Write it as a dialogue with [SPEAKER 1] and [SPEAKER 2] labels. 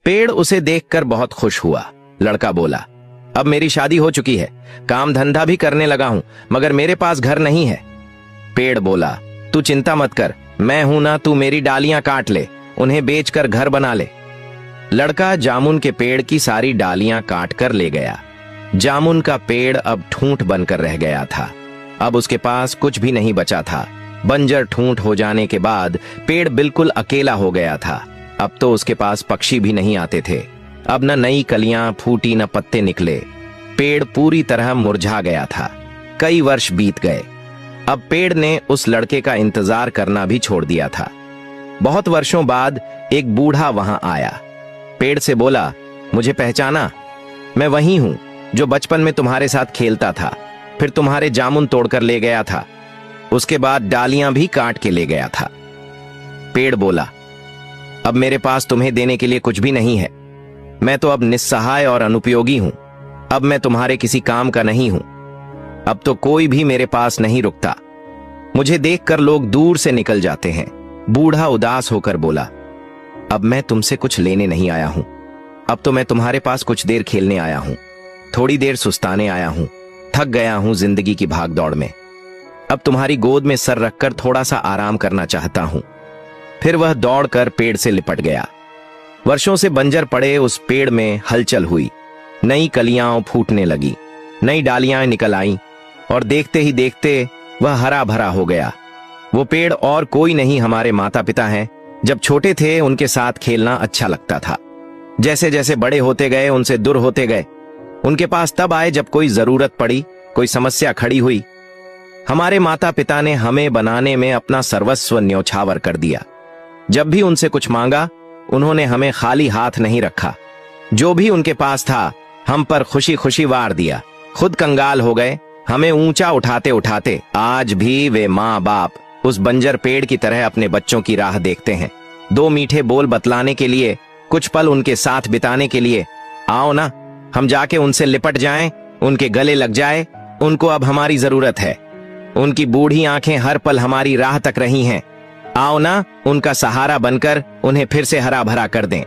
[SPEAKER 1] पेड़ उसे देखकर बहुत खुश हुआ। लड़का बोला, अब मेरी शादी हो चुकी है, काम धंधा भी करने लगा हूं, मगर मेरे पास घर नहीं है। पेड़ बोला, तू चिंता मत कर, मैं हूं ना, तू मेरी डालियां काट ले, उन्हें बेचकर घर बना ले। लड़का जामुन के पेड़ की सारी डालियां काट कर ले गया। जामुन का पेड़ अब ठूंठ बनकर रह गया था। अब उसके पास कुछ भी नहीं बचा था। बंजर ठूंठ हो जाने के बाद पेड़ बिल्कुल अकेला हो गया था। अब तो उसके पास पक्षी भी नहीं आते थे। अब न नई कलियां फूटी न पत्ते निकले। पेड़ पूरी तरह मुरझा गया था। कई वर्ष बीत गए। अब पेड़ ने उस लड़के का इंतजार करना भी छोड़ दिया था। बहुत वर्षों बाद एक बूढ़ा वहां आया। पेड़ से बोला, मुझे पहचाना? मैं वही हूं जो बचपन में तुम्हारे साथ खेलता था, फिर तुम्हारे जामुन तोड़कर ले गया था, उसके बाद डालियां भी काट के ले गया था। पेड़ बोला, अब मेरे पास तुम्हें देने के लिए कुछ भी नहीं है। मैं तो अब निस्सहाय और अनुपयोगी हूं। अब मैं तुम्हारे किसी काम का नहीं हूं। अब तो कोई भी मेरे पास नहीं रुकता। मुझे देखकर लोग दूर से निकल जाते हैं। बूढ़ा उदास होकर बोला, अब मैं तुमसे कुछ लेने नहीं आया हूं। अब तो मैं तुम्हारे पास कुछ देर खेलने आया हूं, थोड़ी देर सुस्ताने आया हूं। थक गया हूं जिंदगी की भागदौड़ में। अब तुम्हारी गोद में सर रखकर थोड़ा सा आराम करना चाहता हूं। फिर वह दौड़कर पेड़ से लिपट गया। वर्षों से बंजर पड़े उस पेड़ में हलचल हुई। नई कलियां फूटने लगी, नई डालियां निकल आईं और देखते ही देखते वह हरा भरा हो गया। वो पेड़ और कोई नहीं, हमारे माता पिता हैं। जब छोटे थे उनके साथ खेलना अच्छा लगता था। जैसे जैसे बड़े होते गए उनसे दूर होते गए। उनके पास तब आए जब कोई जरूरत पड़ी, कोई समस्या खड़ी हुई। हमारे माता पिता ने हमें बनाने में अपना सर्वस्व न्योछावर कर दिया। जब भी उनसे कुछ मांगा, उन्होंने हमें खाली हाथ नहीं रखा। जो भी उनके पास था हम पर खुशी खुशी वार दिया। खुद कंगाल हो गए, हमें ऊंचा उठाते उठाते। आज भी वे माँ बाप उस बंजर पेड़ की तरह अपने बच्चों की राह देखते हैं। दो मीठे बोल बतलाने के लिए, कुछ पल उनके साथ बिताने के लिए। आओ ना, हम जाके उनसे लिपट जाएं, उनके गले लग जाए। उनको अब हमारी जरूरत है। उनकी बूढ़ी आंखें हर पल हमारी राह तक रही हैं। आओ ना, उनका सहारा बनकर उन्हें फिर से हरा भरा कर दें।